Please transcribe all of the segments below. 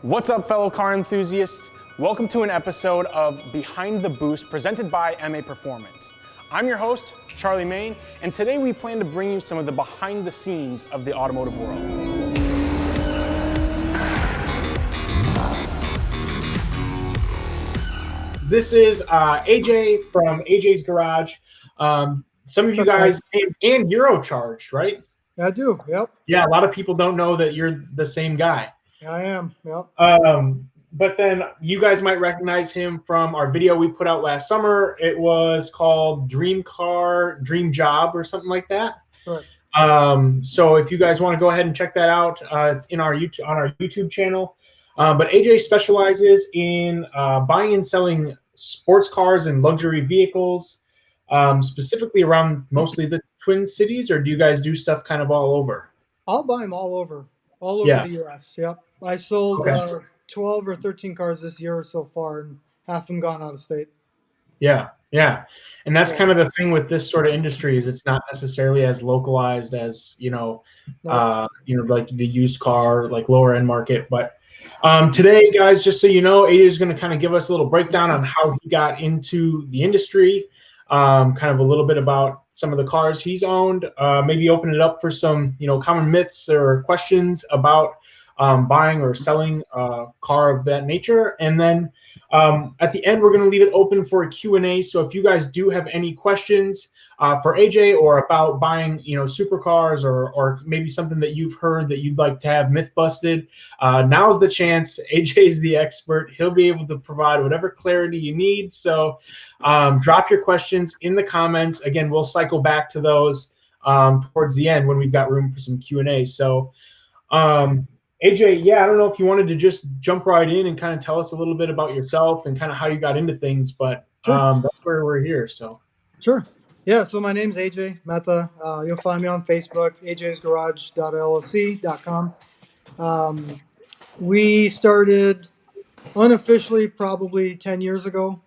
What's up, fellow car enthusiasts? Welcome to an episode of Behind the Boost presented by MA Performance. I'm your host, Charlie Main, and today we plan to bring you some of the behind the scenes of the automotive world. This is AJ from AJ's Garage. Some of you guys, and Eurocharged, right? I do, yep. Yeah, a lot of people don't know that you're the same guy. I am, yep. But then you guys might recognize him from our video we put out last summer. It was called Dream Car, Dream Job, or something like that. Correct. So if you guys want to go ahead and check that out, it's in our YouTube channel. But AJ specializes in buying and selling sports cars and luxury vehicles, specifically around mostly the Twin Cities, or do you guys do stuff kind of all over? I'll buy them all over Yeah. the U.S., yep. I sold 12 or 13 cars this year so far, and half of them gone out of state. Yeah. And that's kind of the thing with this sort of industry is it's not necessarily as localized as, like the used car, like lower end market. But today, guys, just so you know, AJ is going to kind of give us a little breakdown on how he got into the industry, kind of a little bit about some of the cars he's owned, maybe open it up for some, common myths or questions about buying or selling a car of that nature. And then at the end, we're going to leave it open for a Q&A. So if you guys do have any questions for AJ or about buying, supercars or maybe something that you've heard that you'd like to have myth busted, now's the chance. AJ's the expert. He'll be able to provide whatever clarity you need. So drop your questions in the comments. Again, we'll cycle back to those towards the end when we've got room for some Q&A. So AJ, I don't know if you wanted to just jump right in and kind of tell us a little bit about yourself and kind of how you got into things, but that's where we're here. So sure. Yeah, so my name's AJ Mehta. You'll find me on Facebook, ajsgarage.llc.com. We started unofficially probably 10 years ago.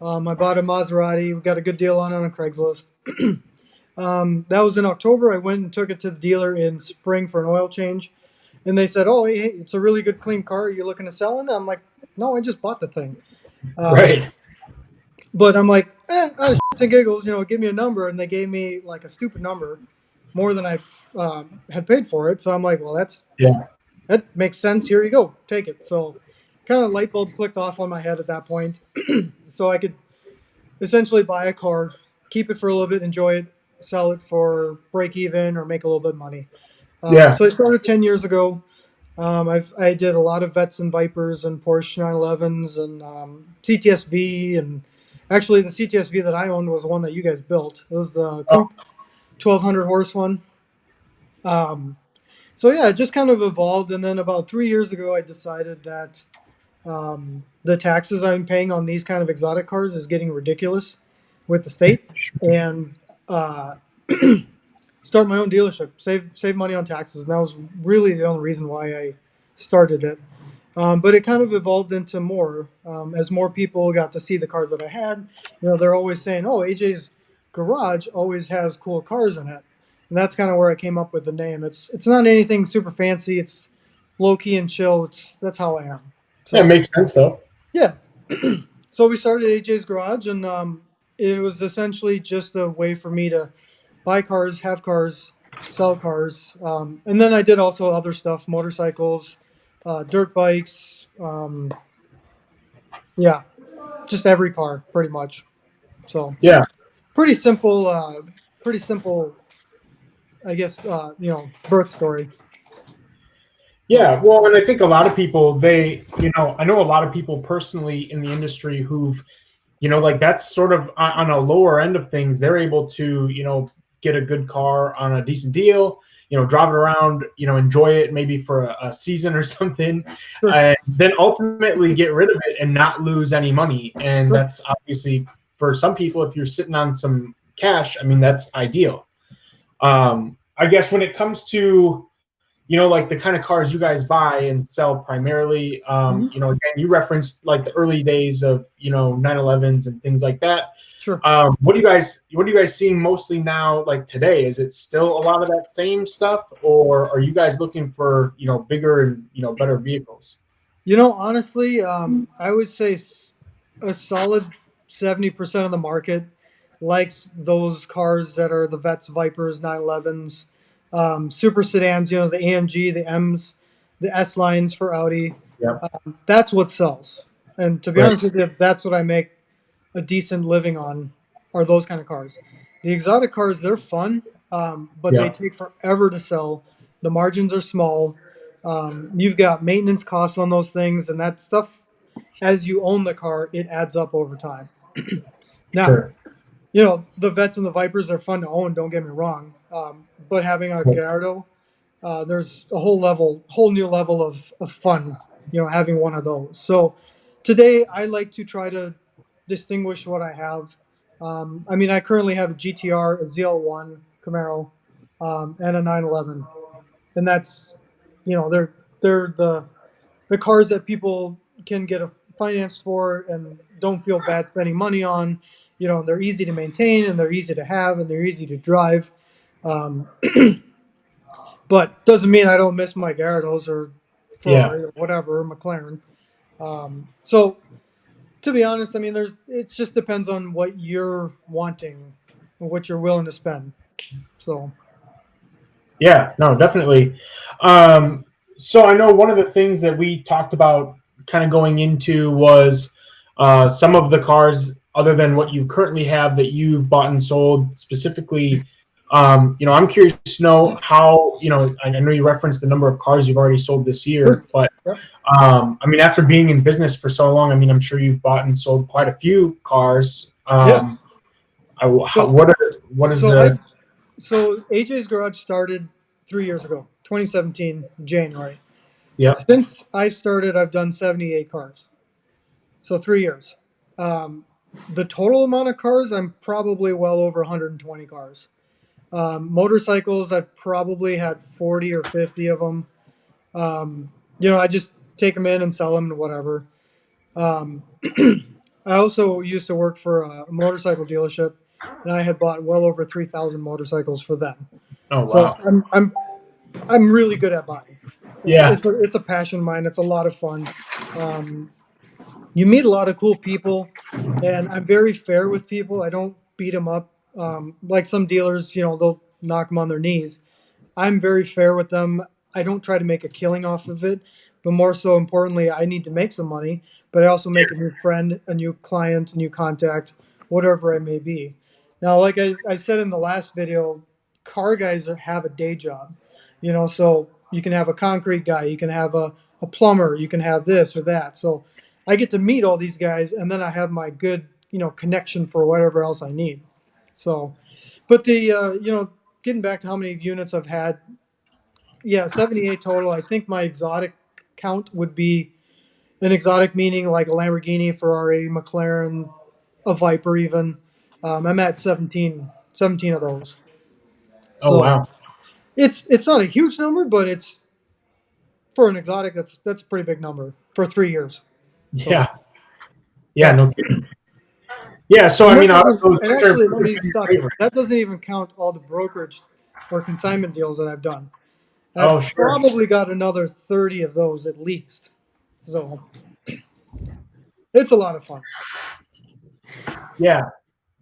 I bought a Maserati. We got a good deal on it on Craigslist. That was in October. I went and took it to the dealer in spring for an oil change. And they said, hey, it's a really good, clean car. Are you looking to sell it? I'm like, no, I just bought the thing. Right. But I'm like, out of shits and giggles, give me a number. And they gave me like a stupid number, more than I had paid for it. So I'm like, well, that makes sense. Here you go. Take it. So kind of light bulb clicked off on my head at that point. So I could essentially buy a car, keep it for a little bit, enjoy it, sell it for break even or make a little bit of money. So I started 10 years ago. I did a lot of Vets and Vipers and Porsche 911s and CTSV. And actually the CTSV that I owned was the one that you guys built. It was the Coupe 1200 horse one. It just kind of evolved. And then about 3 years ago, I decided that the taxes I'm paying on these kind of exotic cars is getting ridiculous with the state. And start my own dealership, save money on taxes. And that was really the only reason why I started it. But it kind of evolved into more as more people got to see the cars that I had. They're always saying, oh, AJ's Garage always has cool cars in it. And that's kind of where I came up with the name. It's not anything super fancy. It's low-key and chill. That's how I am. So, it makes sense, though. Yeah. So we started AJ's Garage, and it was essentially just a way for me to buy cars, have cars, sell cars. And then I did also other stuff, motorcycles, dirt bikes. Just every car pretty much. So pretty simple, I guess, birth story. Yeah, well, and I think a lot of people, I know a lot of people personally in the industry who've, that's sort of on a lower end of things. They're able to, get a good car on a decent deal, drive it around, enjoy it maybe for a season or something, and then ultimately get rid of it and not lose any money. And that's obviously for some people, if you're sitting on some cash, that's ideal. I guess when it comes to, like the kind of cars you guys buy and sell primarily, again, you referenced like the early days of, 911s and things like that. Sure. What are you guys seeing mostly now, like today? Is it still a lot of that same stuff, or are you guys looking for, bigger and, better vehicles? Honestly, I would say a solid 70% of the market likes those cars that are the Vets, Vipers, 911s, super sedans, the AMG, the M's, the S lines for Audi. Yep. That's what sells. And to be Right. honest with you, that's what I make a decent living on, are those kind of cars. The exotic cars, they're fun, but they Yep. take forever to sell. The margins are small. You've got maintenance costs on those things, and that stuff, as you own the car, it adds up over time. Now, Sure. the Vets and the Vipers are fun to own, don't get me wrong. But having a Gallardo, there's a whole new level of fun, having one of those. So today I like to try to distinguish what I have. I currently have a GTR, a ZL1 Camaro, and a 911, and that's, they're the cars that people can get a finance for and don't feel bad spending money on. They're easy to maintain and they're easy to have and they're easy to drive. Um, but doesn't mean I don't miss my Gyarados or Yeah. Ferrari or whatever, or McLaren. So to be honest, it just depends on what you're wanting and what you're willing to spend. So Yeah, no, definitely. Um, so I know one of the things that we talked about kind of going into was some of the cars other than what you currently have that you've bought and sold specifically. I'm curious to know how, I know you referenced the number of cars you've already sold this year, but yep. after being in business for so long, I'm sure you've bought and sold quite a few cars. Yeah. So, What is so I the, so AJ's Garage started 3 years ago, 2017 January. yeah. Since I started, I've done 78 cars. So 3 years. Um, the total amount of cars, I'm probably well over 120 cars. Motorcycles, I've probably had 40 or 50 of them. I just take them in and sell them and whatever. Um, I also used to work for a motorcycle dealership, and I had bought well over 3,000 motorcycles for them. Oh, So wow. I'm really good at buying. Yeah. It's a passion of mine. It's a lot of fun. You meet a lot of cool people, and I'm very fair with people. I don't beat them up like some dealers. They'll knock them on their knees. I'm very fair with them. I don't try to make a killing off of it, but more so importantly, I need to make some money, but I also make a new friend, a new client, a new contact, whatever it may be. Now, like I said in the last video, car guys have a day job, so you can have a concrete guy, you can have a plumber, you can have this or that. So I get to meet all these guys, and then I have my good, connection for whatever else I need. So, but getting back to how many units I've had, yeah, 78 total. I think my exotic count would be an exotic meaning like a Lamborghini, Ferrari, McLaren, a Viper even. I'm at 17 of those. Oh, So wow. it's not a huge number, but it's for an exotic. That's a pretty big number for 3 years. So Yeah. Yeah. yeah, No kidding. Yeah. So, and that out of doesn't. those, And which are actually, let your me stop you. favorite? That doesn't even count all the brokerage or consignment deals that I've done. And I've Oh, sure. probably got another 30 of those at least. So it's a lot of fun. Yeah.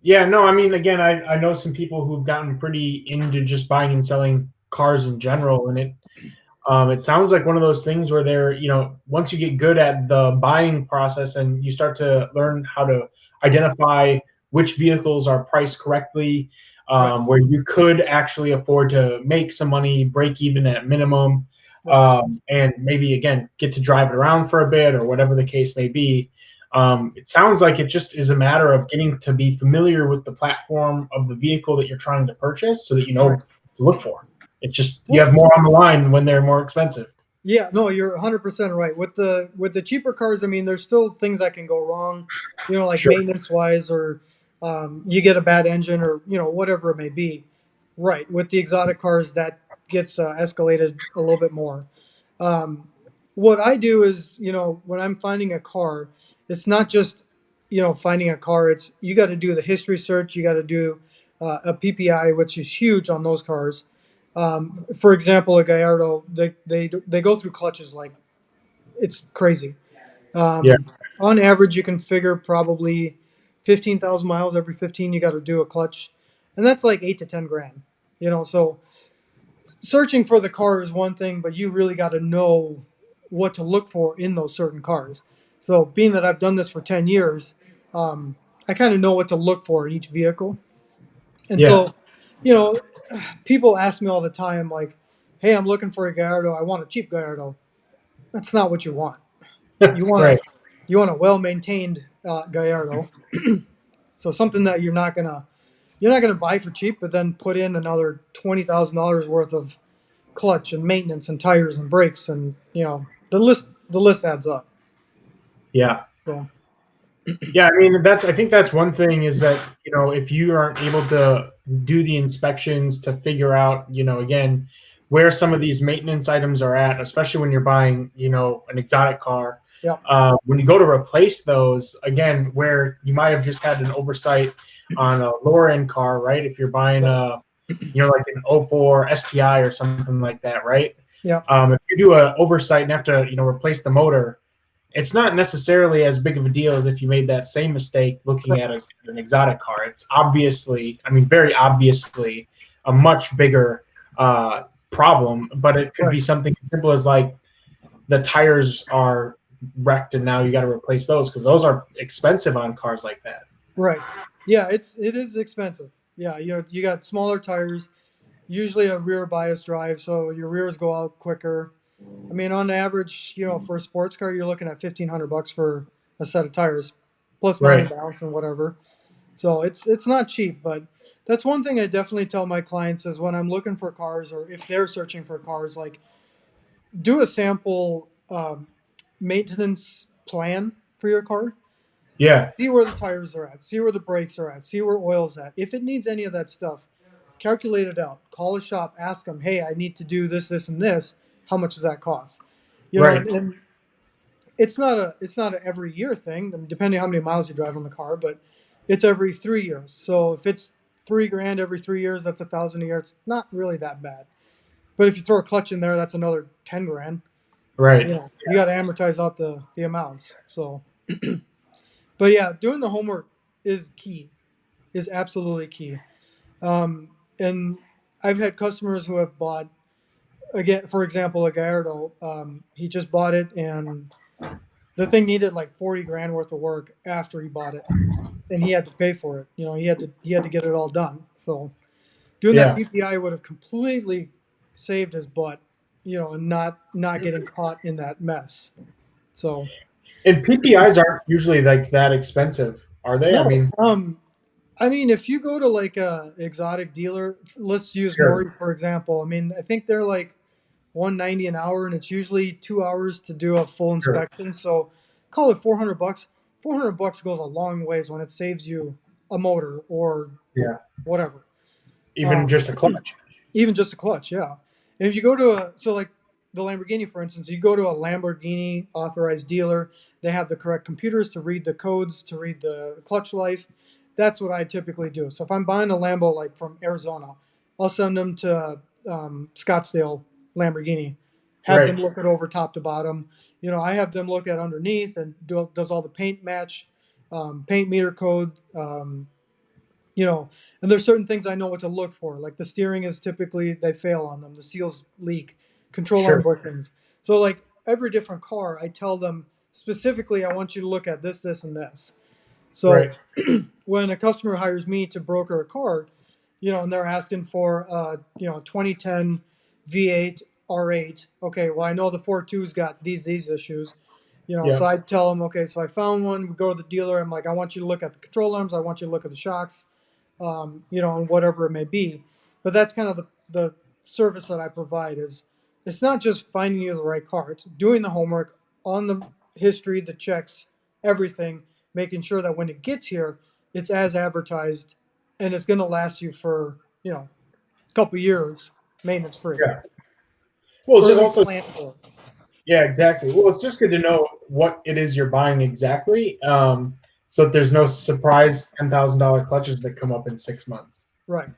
Yeah. No, again, I know some people who've gotten pretty into just buying and selling cars in general. And it sounds like one of those things where once you get good at the buying process and you start to learn how to identify which vehicles are priced correctly, Right. where you could actually afford to make some money, break even at minimum, Right. and maybe again get to drive it around for a bit or whatever the case may be. It sounds like it just is a matter of getting to be familiar with the platform of the vehicle that you're trying to purchase so that you know Right. what to look for. It's just you Well, have more on the line when they're more expensive. yeah, no, you're 100% right. With the cheaper cars, there's still things that can go wrong, like Sure. maintenance wise, or you get a bad engine, or whatever it may be. Right. With the exotic cars, that gets escalated a little bit more. Um, what I do is, when I'm finding a car, it's not just, finding a car. It's you got to do the history search. You got to do a PPI, which is huge on those cars. For example, a Gallardo, they go through clutches like it's crazy. Yeah. On average, you can figure probably 15,000 miles every 15. You got to do a clutch, and that's like 8 to 10 grand. So searching for the car is one thing, but you really got to know what to look for in those certain cars. So being that I've done this for 10 years, I kind of know what to look for in each vehicle. And Yeah. so, you know, people ask me all the time, like, "Hey, I'm looking for a Gallardo. I want a cheap Gallardo." That's not what you want. You want Right. a well maintained Gallardo. So something that you're not gonna buy for cheap, but then put in another $20,000 worth of clutch and maintenance and tires and brakes, and the list adds up. Yeah. So Yeah, I mean I think that's one thing is that, if you aren't able to do the inspections to figure out, again, where some of these maintenance items are at, especially when you're buying, an exotic car. yeah, When you go to replace those, again, where you might have just had an oversight on a lower end car, right? If you're buying like an '04 STI or something like that, right? yeah, If you do an oversight and have to, replace the motor, it's not necessarily as big of a deal as if you made that same mistake looking at an exotic car. It's obviously, I mean, very obviously, a much bigger problem, but it could right, be something as simple as like the tires are wrecked and now you got to replace those because those are expensive on cars like that. right. Yeah, it is expensive. Yeah, you got smaller tires, usually a rear bias drive, so your rears go out quicker. I mean, on average, for a sports car, you're looking at $1,500 for a set of tires, plus Right. maintenance and whatever. So it's not cheap, but that's one thing I definitely tell my clients is when I'm looking for cars or if they're searching for cars, like do a sample maintenance plan for your car. Yeah. See where the tires are at, see where the brakes are at, see where oil's at. If it needs any of that stuff, calculate it out. Call a shop, ask them, hey, I need to do this, this, and this. How much does that cost? Right. And it's not a every year thing, depending on how many miles you drive on the car, but it's every 3 years. So if it's 3 grand every 3 years, that's 1,000 a year. It's not really that bad. But if you throw a clutch in there, that's another 10 grand. Right. You got to amortize out the amounts. So, but yeah, doing the homework is key, is absolutely key. And I've had customers who have bought, again, for example, a Gallardo. He just bought it, and the thing needed like 40 grand worth of work after he bought it, and he had to pay for it. He had to get it all done. So doing that Yeah. PPI would have completely saved his butt, and not getting caught in that mess. So And PPIs aren't usually like that expensive, are they? I no, mean, if you go to like a exotic dealer, let's use sure. Maury's for example. I mean, I think they're like 190 an hour, and it's usually 2 hours to do a full Sure. inspection. So call it $400. $400 goes a long ways when it saves you a motor or Yeah. whatever. Even Um, just a clutch. Even just a clutch, yeah. And if you go to like the Lamborghini, for instance, you go to a Lamborghini authorized dealer, they have the correct computers to read the codes, to read the clutch life. That's what I typically do. So if I'm buying a Lambo like from Arizona, I'll send them to Scottsdale Lamborghini, have them Right. look it over top to bottom. I have them look at underneath and does all the paint match, paint meter code, you know, and there's certain things I know what to look for. Like the steering is typically they fail on them, the seals leak, control arm Sure. bushings. So like every different car, I tell them specifically, I want you to look at this, this, and this. So Right. when a customer hires me to broker a car, and they're asking for 2010 V8 R8. Okay, well I know the 4.2's got these issues. So Yeah. I tell them, okay, so I found one. We go to the dealer. I'm like, I want you to look at the control arms. I want you to look at the shocks, and whatever it may be. But that's kind of the service that I provide. Is it's not just finding you the right car. It's doing the homework on the history, the checks, everything, making sure that when it gets here, it's as advertised, and it's going to last you for a couple years, maintenance free, Yeah. Well, it's or at just least also, plan for it. yeah, exactly. Well, it's just good to know what it is you're buying exactly, so that there's no surprise $10,000 clutches that come up in 6 months. Right.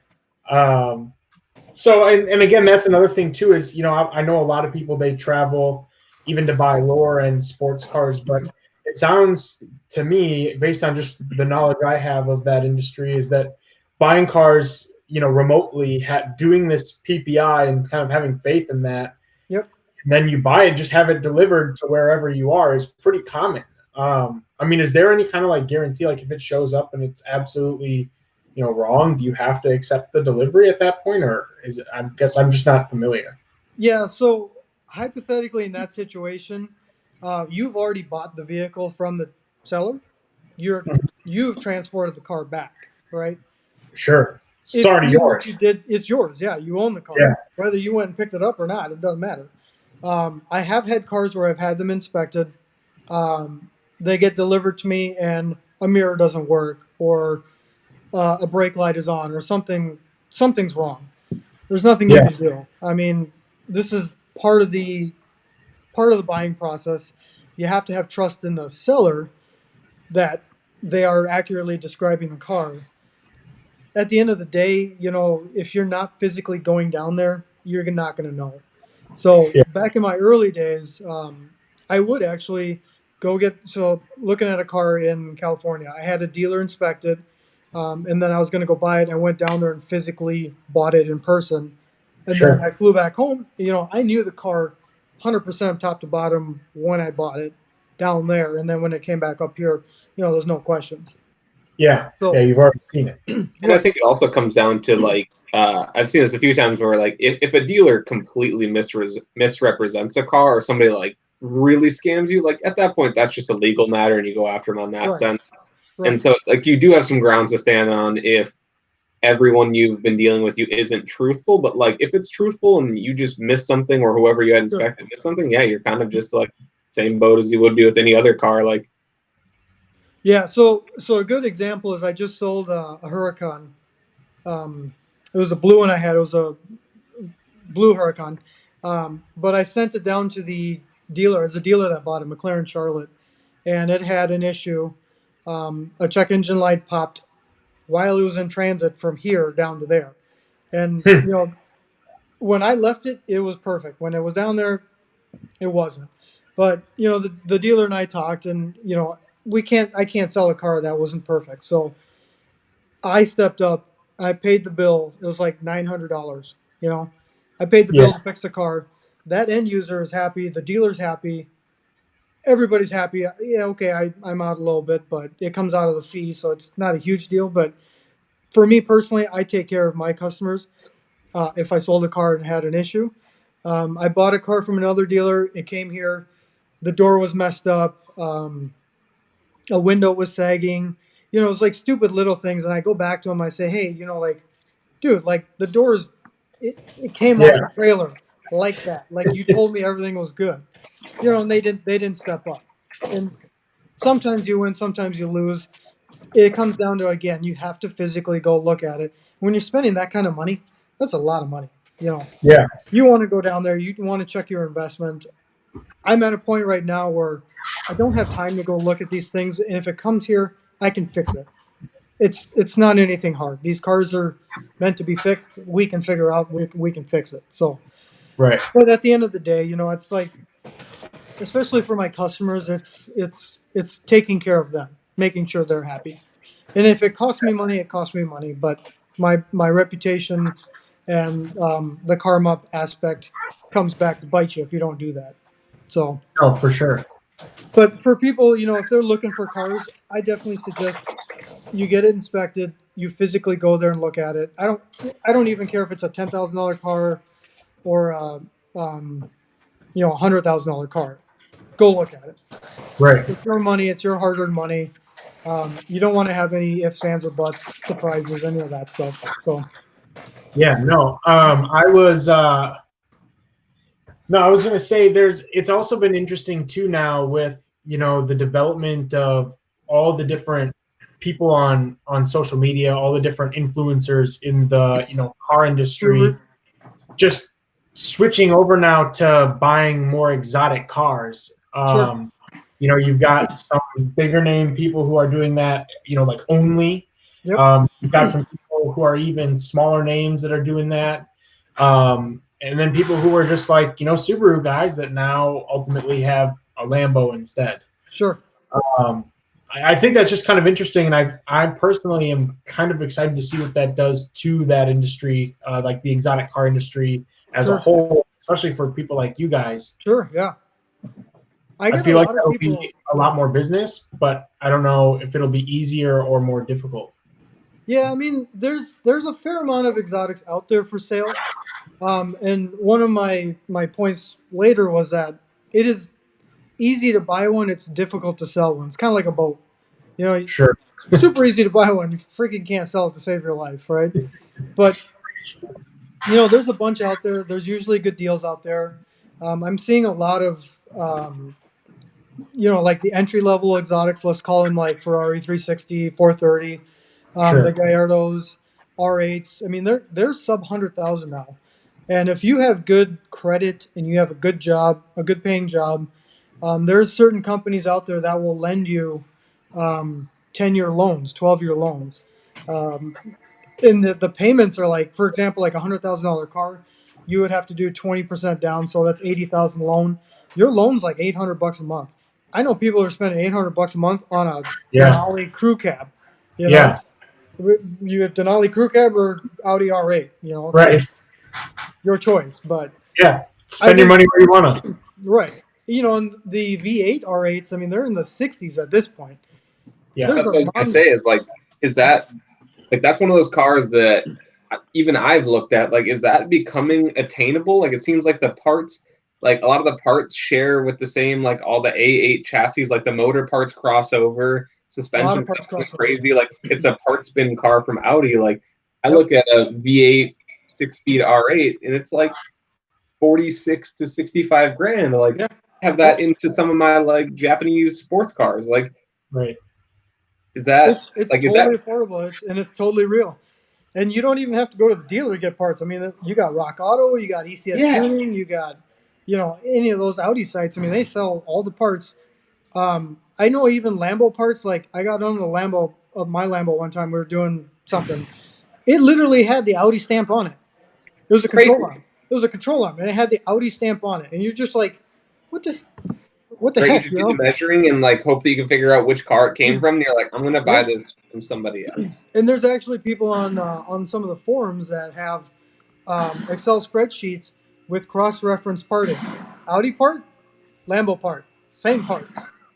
So, and again, that's another thing too. Is I know a lot of people they travel. even to buy lower end sports cars. But it sounds to me, based on just the knowledge I have of that industry, is that buying cars, remotely, doing this PPI and kind of having faith in that. Yep. And then you buy it, just have it delivered to wherever you are is pretty common. I mean, is there any kind of like guarantee, like if it shows up and it's absolutely, wrong, do you have to accept the delivery at that point, or is it? I guess I'm just not familiar. Yeah. So hypothetically, in that situation, you've already bought the vehicle from the seller. You've transported the car back, right? Sure. It's If already yours. you did, it's yours. Yeah, you own the car. Yeah. Whether you went and picked it up or not, it doesn't matter. I have had cars where I've had them inspected. They get delivered to me and a mirror doesn't work, or a brake light is on, or something's wrong. There's nothing you can do. I mean, this is part of the buying process. You have to have trust in the seller that they are accurately describing the car. At the end of the day, if you're not physically going down there, you're not going to know. So back in my early days, I would actually go looking at a car in California. I had a dealer inspected, and then I was going to go buy it. I went down there and physically bought it in person. And then I flew back home. I knew the car 100% top to bottom when I bought it down there. And then when it came back up here, there's no questions. Yeah. So, you've already seen it. And I think it also comes down to like, I've seen this a few times where like if a dealer completely misrepresents a car, or somebody like really scams you, like at that point, that's just a legal matter and you go after them on that sense. Right. And so like you do have some grounds to stand on if everyone you've been dealing with you isn't truthful. But like if it's truthful and you just missed something, or whoever you had inspected missed something, yeah, you're kind of just like same boat as you would be with any other car. Like, yeah, so a good example is I just sold a Huracan. It was a blue one I had. It was a blue Huracan. But I sent it down to the dealer. It's a dealer that bought a McLaren Charlotte, and it had an issue. A check engine light popped while it was in transit from here down to there. And, when I left it, it was perfect. When it was down there, it wasn't. But, the dealer and I talked, and, I can't sell a car that wasn't perfect. So I stepped up. I paid the bill. It was like $900. I paid the bill to fix the car. That end user is happy. The dealer's happy. Everybody's happy. Yeah, okay, I'm out a little bit, but it comes out of the fee, so it's not a huge deal. But for me personally, I take care of my customers. If I sold a car and had an issue, I bought a car from another dealer. It came here. The door was messed up. A window was sagging. It was like stupid little things. And I go back to him. I say, hey, dude, like the doors, it came off the trailer like that. Like you told me everything was good. And they didn't step up. And sometimes you win, sometimes you lose. It comes down to, again, you have to physically go look at it. When you're spending that kind of money, that's a lot of money. You want to go down there. You want to check your investment. I'm at a point right now where I don't have time to go look at these things. And if it comes here, I can fix it. It's not anything hard. These cars are meant to be fixed. We can figure out, we can fix it. So, right. But at the end of the day, it's like, especially for my customers, it's taking care of them, making sure they're happy. And if it costs me money, it costs me money. But my reputation and the karma aspect comes back to bite you if you don't do that. So. Oh, for sure. But for people, if they're looking for cars, I definitely suggest you get it inspected. You physically go there and look at it. I don't even care if it's a $10,000 car or a $100,000 car. Go look at it. Right. It's your money. It's your hard-earned money. You don't want to have any ifs, ands, or buts, surprises, any of that stuff. So. Yeah. No. I was going to say it's also been interesting too now with, the development of all the different people on social media, all the different influencers in the, car industry, just switching over now to buying more exotic cars. Sure. You've got some bigger name people who are doing that, like only. Yep. You've got some people who are even smaller names that are doing that. and then people who are just like, Subaru guys that now ultimately have a Lambo instead. Sure. I think that's just kind of interesting, and I personally am kind of excited to see what that does to that industry, like the exotic car industry as a whole, especially for people like you guys. Sure, yeah. I feel like that'll be a lot more business, but I don't know if it'll be easier or more difficult. Yeah, I mean, there's a fair amount of exotics out there for sale, and one of my points later was that it is easy to buy one. It's difficult to sell one. It's kind of like a boat, Sure. Super easy to buy one. You freaking can't sell it to save your life, right? But there's a bunch out there. There's usually good deals out there. I'm seeing a lot of like the entry level exotics. Let's call them like Ferrari 360, 430, the Gallardos, R8s. I mean, they're sub 100,000 now. And if you have good credit and you have a good job, a good paying job, there's certain companies out there that will lend you 10-year loans, 12-year loans. And the payments are like, for example, like $100,000 car, you would have to do 20% down, so that's 80,000 loan. Your loan's like $800 a month. I know people are spending $800 a month on a Denali crew cab. You have Denali crew cab or Audi R8. Right. Your choice, but spend your money where you want to. Right. And the V8 R8s, I mean, they're in the 60s at this point. Yeah, that's what I was gonna say. Is that like that's one of those cars that even I've looked at. Like, is that becoming attainable? Like, it seems like the parts, like a lot of the parts share with the same, like all the A8 chassis, like the motor parts crossover, suspension stuff crazy. Like, it's a parts bin car from Audi. Like, I look at a V8 6-speed R8, and it's like 46 to 65 grand. Like, have that into some of my like Japanese sports cars. Like, right. Is that it's like, totally affordable, and it's totally real, and you don't even have to go to the dealer to get parts. I mean, you got Rock Auto, you got ECS Tuning, you got any of those Audi sites. I mean, they sell all the parts. I know even Lambo parts. Like, I got on the Lambo of my Lambo one time. We were doing something. It literally had the Audi stamp on it. It was a control arm. It was a control arm, and it had the Audi stamp on it. And you're just like, what the heck? You just do the measuring and like hope that you can figure out which car it came from. And you're like, I'm gonna buy this from somebody else. And there's actually people on some of the forums that have Excel spreadsheets with cross-reference parting. Audi part, Lambo part, same part.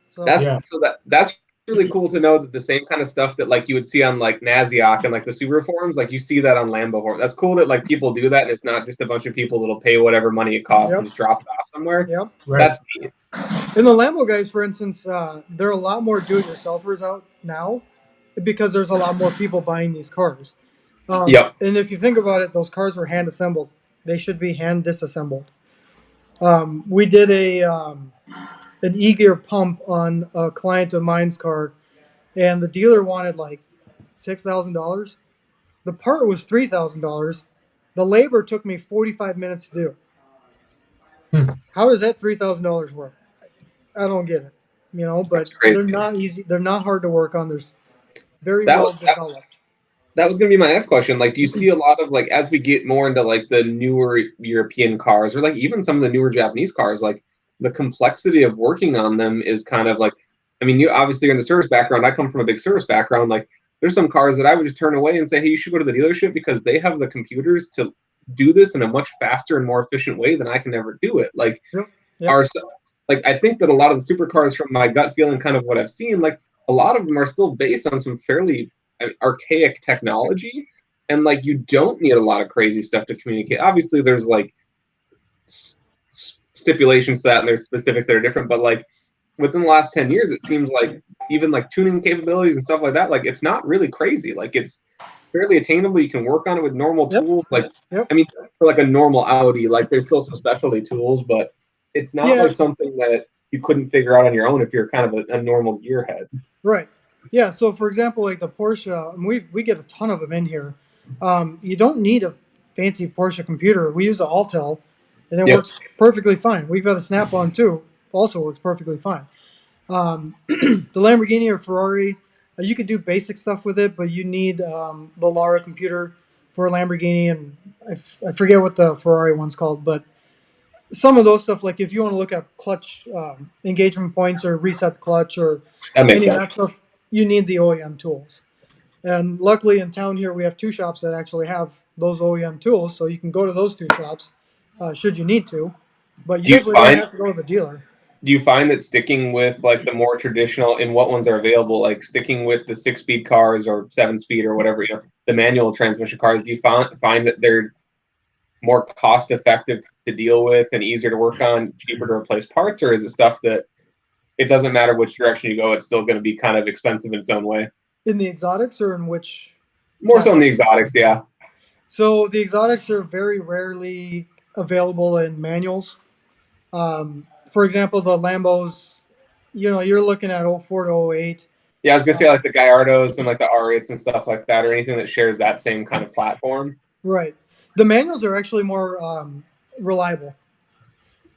So that's really cool to know that the same kind of stuff that like you would see on like Naziok and like the Subaru forums, like you see that on Lambo forums. That's cool that like people do that, and it's not just a bunch of people that'll pay whatever money it costs and just drop it off somewhere. Yep. Right. That's neat. And the Lambo guys, for instance, there are a lot more do-it-yourselfers out now because there's a lot more people buying these cars. And if you think about it, those cars were hand assembled. They should be hand disassembled. We did an e-gear pump on a client of mine's car, and the dealer wanted like $6,000. The part was $3,000. The labor took me 45 minutes to do. How does that $3,000 work? I don't get it. But they're not easy. They're not hard to work on. They're very well developed. That was going to be my next question. Like, do you see a lot of, like, as we get more into, like, the newer European cars or, like, even some of the newer Japanese cars, like, the complexity of working on them is kind of, like, I mean, you obviously are in the service background. I come from a big service background. Like, there's some cars that I would just turn away and say, hey, you should go to the dealership because they have the computers to do this in a much faster and more efficient way than I can ever do it. Like, I think that a lot of the supercars, from my gut feeling, kind of what I've seen, like, a lot of them are still based on some fairly archaic technology, and like you don't need a lot of crazy stuff to communicate. Obviously there's like stipulations to that and there's specifics that are different, but like within the last 10 years it seems like even like tuning capabilities and stuff like that, like it's not really crazy. Like it's fairly attainable. You can work on it with normal tools. Like I mean, for like a normal Audi, like there's still some specialty tools, but it's not like something that you couldn't figure out on your own if you're kind of a normal gearhead. Right. Yeah, so for example, like the Porsche, we get a ton of them in here. You don't need a fancy Porsche computer. We use an Altel, and it works perfectly fine. We've got a Snap-on too, also works perfectly fine. The Lamborghini or Ferrari, you could do basic stuff with it, but you need the Lara computer. for a Lamborghini, and I forget what the Ferrari one's called, but some of those stuff, like if you want to look at clutch engagement points or reset clutch or That makes any of sense. that stuff, you need the OEM tools. And luckily in town here, we have 2 shops that actually have those OEM tools, so you can go to those 2 shops should you need to. But you definitely don't have to go to the dealer. Do you find that sticking with like the more traditional, in what ones are available, like sticking with the 6-speed cars or 7-speed or whatever, the manual transmission cars, do you find that they're more cost effective to deal with and easier to work on, cheaper to replace parts, or is it stuff that it doesn't matter which direction you go, it's still going to be kind of expensive in its own way? In the exotics or in which? More so in the exotics, yeah. So the exotics are very rarely available in manuals. For example, the Lambos, you're looking at 04 to 08. Yeah, I was going to say like the Gallardos and like the R8s and stuff like that, or anything that shares that same kind of platform. Right. The manuals are actually more reliable.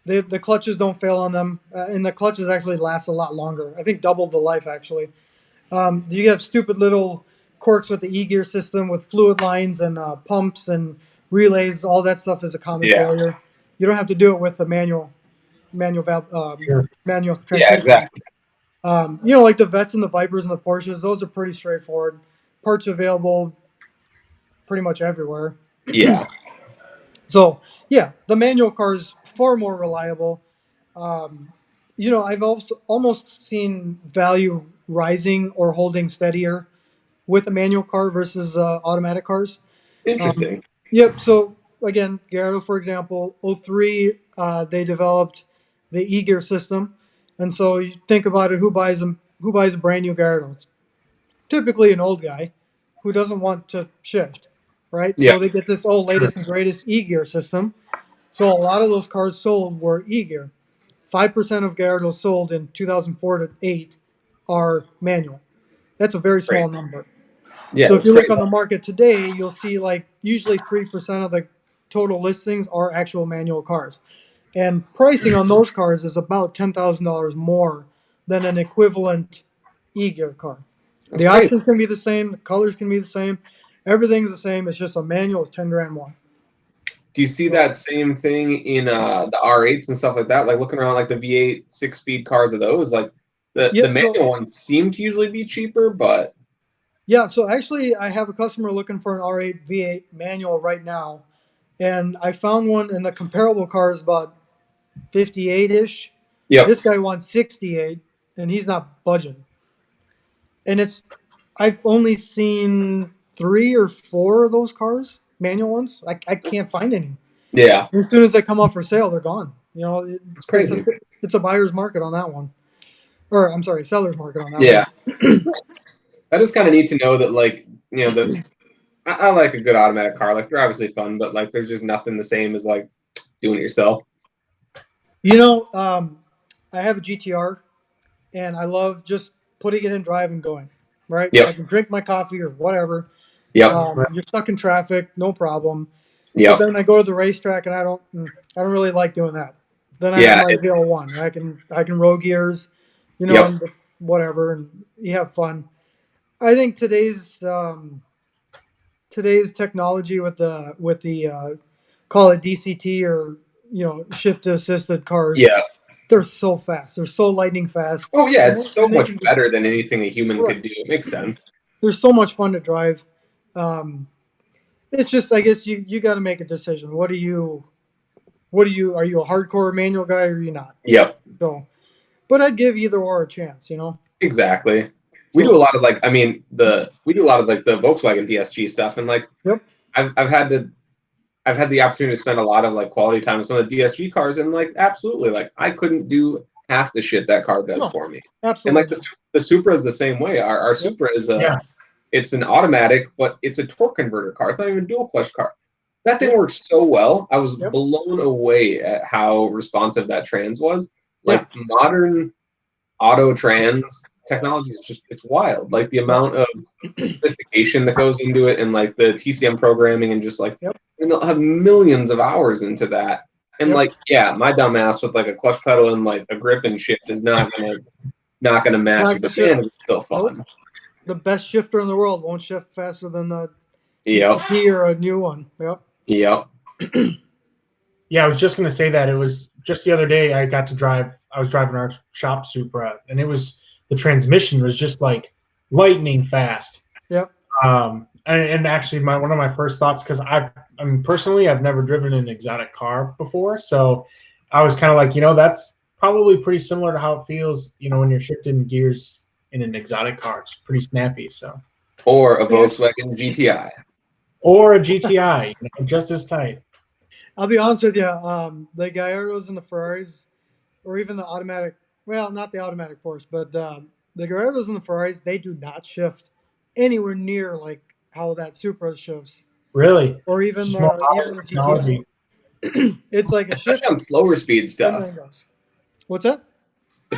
The clutches don't fail on them, and the clutches actually last a lot longer. I think double the life, actually. You have stupid little quirks with the e-gear system with fluid lines and pumps and relays. All that stuff is a common failure. You don't have to do it with the manual transmission. Yeah, exactly. Like the Vets and the Vipers and the Porsches, those are pretty straightforward. Parts available pretty much everywhere. Yeah. So, yeah, the manual car is far more reliable. I've also almost seen value rising or holding steadier with a manual car versus automatic cars. Interesting. Yep. So again, Gallardo, for example, 03, they developed the e-gear system, and so you think about it: who buys a brand new Gallardo? It's typically an old guy who doesn't want to shift, right? Yeah. So they get this latest and greatest e-gear system. So a lot of those cars sold were e-gear. 5% of Gallardos sold in 2004 to 8 are manual. That's a very small number. Yeah, so if you look on the market today, you'll see like usually 3% of the total listings are actual manual cars. And pricing on those cars is about $10,000 more than an equivalent e-gear car. The options can be the same, the colors can be the same, everything's the same. It's just a manual is 10 grand more. Do you see that same thing in the R8s and stuff like that? Like looking around like the V8 6-speed cars of those, like the manual ones seem to usually be cheaper, but yeah. So actually, I have a customer looking for an R8 V8 manual right now, and I found one in the comparable cars about 58-ish. Yep. This guy wants 68, and he's not budging. And I've only seen 3 or 4 of those cars, manual ones. I can't find any. Yeah. As soon as they come up for sale, they're gone. It's crazy. It's a buyer's market on that one. Or, I'm sorry, seller's market on that one. Yeah. That is kind of neat to know that, like, I like a good automatic car. Like, they're obviously fun, but, like, there's just nothing the same as, like, doing it yourself. I have a GTR, and I love just putting it in drive and going, right? Yep. I can drink my coffee or whatever. Yep. You're stuck in traffic, no problem. Yep. But then I go to the racetrack, and I don't really like doing that. Then I have my VL1. I can roll gears, and whatever, and you have fun. I think today's technology with the call it DCT or shift assisted cars. Yeah. They're so fast. They're so lightning fast. Oh yeah, it's so much better than anything a human could do. It makes sense. They're so much fun to drive. It's just, I guess you got to make a decision. Are you a hardcore manual guy or are you not? Yep. So, but I'd give either or a chance, Exactly. We do a lot of the Volkswagen DSG stuff, and like, I've had the opportunity to spend a lot of like quality time with some of the DSG cars, and like, absolutely, like, I couldn't do half the shit that car does for me. Absolutely. And like the Supra is the same way. Our Supra is it's an automatic, but it's a torque converter car. It's not even a dual clutch car. That thing works so well. I was blown away at how responsive that trans was. Like modern auto trans technology is it's wild. Like the amount of sophistication that goes into it, and like the TCM programming, and just like they'll have millions of hours into that. And like, my dumb ass with like a clutch pedal and like a grip and shift is not gonna match it, but man, it's still fun. The best shifter in the world won't shift faster than the Yep. PCP or a new one. Yep. Yep. Yeah, I was just going to say that. It was just the other day I got to drive. I was driving our shop Supra, and the transmission was just like lightning fast. Yep. And actually, one of my first thoughts, because personally, I've never driven an exotic car before, so I was kind of like, that's probably pretty similar to how it feels, when you're shifting gears in an exotic car. It's pretty snappy. So, or a Volkswagen GTI, or a GTI, just as tight. I'll be honest with you. The Gallardos and the Ferraris, or even the automatic. Well, not the automatic Porsche, but the Gallardos and the Ferraris, they do not shift anywhere near like how that Supra shifts. Really? Or even the GTI. It's like a shift on slower speed stuff. What's that?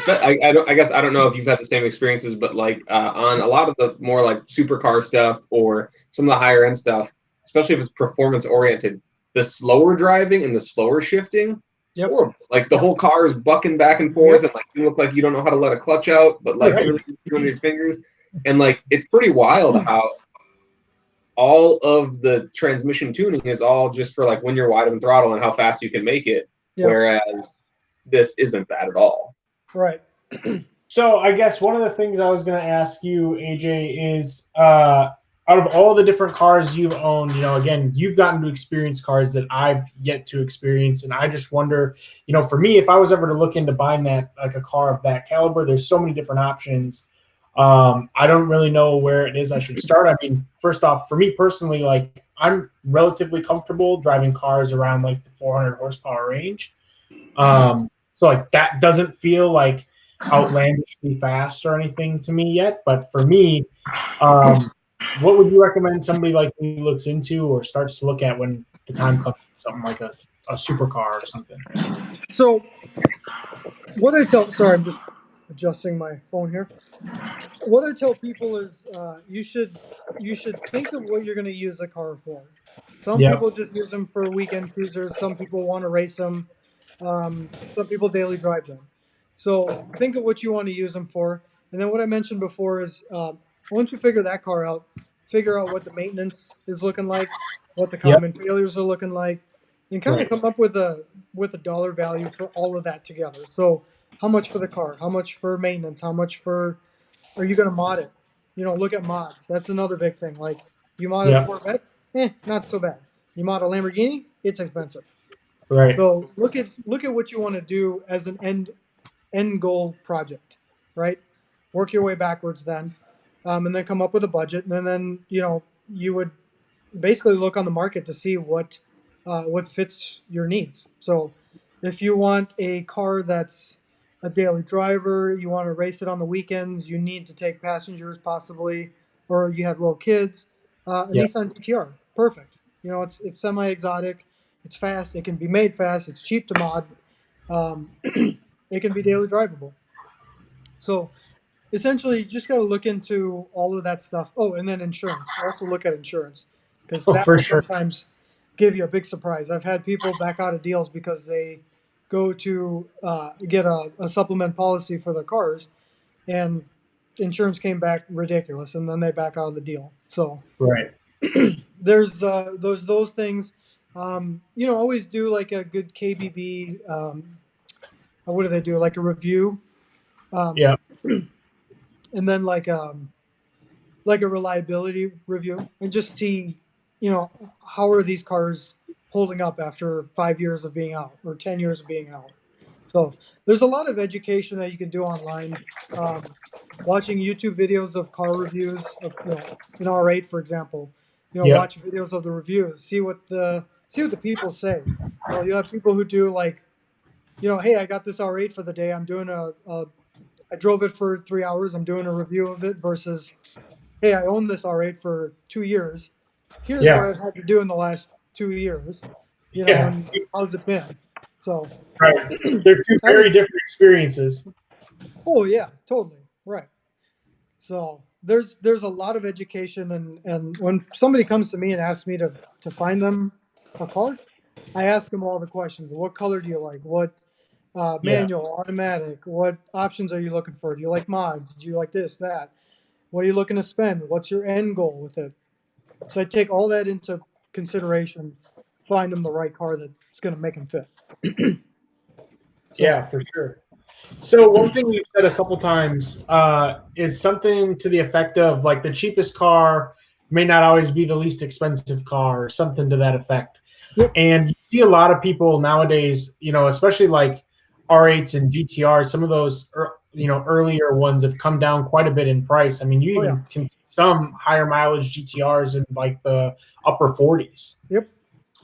I guess I don't know if you've had the same experiences, but like on a lot of the more like supercar stuff or some of the higher end stuff, especially if it's performance oriented, the slower driving and the slower shifting, horrible. Like the whole car is bucking back and forth, and like you look like you don't know how to let a clutch out, but like really doing your fingers, and like it's pretty wild how all of the transmission tuning is all just for like when you're wide open throttle and how fast you can make it, whereas this isn't that at all. Right. So I guess one of the things I was going to ask you, AJ, is out of all the different cars you've owned, again, you've gotten to experience cars that I've yet to experience. And I just wonder, for me, if I was ever to look into buying that, like a car of that caliber, there's so many different options. I don't really know where it is I should start. I mean, first off, for me personally, like I'm relatively comfortable driving cars around like the 400 horsepower range. So like that doesn't feel like outlandishly fast or anything to me yet. But for me, what would you recommend somebody like me looks into or starts to look at when the time comes, something like a supercar or something? So what I tell, sorry, I'm just adjusting my phone here. What I tell people is you should think of what you're going to use a car for. Some people just use them for weekend cruisers. Some people want to race them. Some people daily drive them. So think of what you want to use them for. And then what I mentioned before is once you figure that car out, figure out what the maintenance is looking like, what the common failures are looking like, and kind of come up with a dollar value for all of that together. So how much for the car? How much for maintenance? How much for are you going to mod it? Look at mods. That's another big thing. Like you mod a Corvette, not so bad. You mod a Lamborghini, it's expensive. Right. So look at what you want to do as an end goal project, right? Work your way backwards then, and then come up with a budget, and then you would basically look on the market to see what fits your needs. So if you want a car that's a daily driver, you want to race it on the weekends, you need to take passengers possibly, or you have little kids, a Nissan GTR, perfect. It's semi-exotic, it's fast, it can be made fast, it's cheap to mod, it can be daily drivable. So essentially, you just got to look into all of that stuff. Oh, and then insurance. Also look at insurance because that will sometimes give you a big surprise. I've had people back out of deals because they go to get a supplement policy for their cars, and insurance came back ridiculous, and then they back out of the deal. So there's those things. Always do like a good KBB. What do they do? Like a review. And then like a reliability review, and just see, how are these cars holding up after 5 years of being out or 10 years of being out. So there's a lot of education that you can do online. Watching YouTube videos of car reviews of an R8, for example. Watch videos of the reviews, see what the people say. You have people who do like, hey, I got this R8 for the day. I'm doing I drove it for 3 hours. I'm doing a review of it versus, hey, I own this R8 for 2 years. Here's what I've had to do in the last 2 years. And how's it been? So they're two very different experiences. Oh yeah, totally right. So there's a lot of education, and when somebody comes to me and asks me to find them a car, I ask them all the questions. What color do you like? What manual, automatic? What options are you looking for? Do you like mods? Do you like this, that? What are you looking to spend? What's your end goal with it? So I take all that into consideration, find him the right car that's going to make him fit. Yeah, for sure. So one thing you've said a couple times is something to the effect of like the cheapest car may not always be the least expensive car, or something to that effect. Yep. And you see a lot of people nowadays, especially like R8s and GTRs, some of those, earlier ones have come down quite a bit in price. I mean, you even can see some higher mileage GTRs in like the upper 40s. Yep.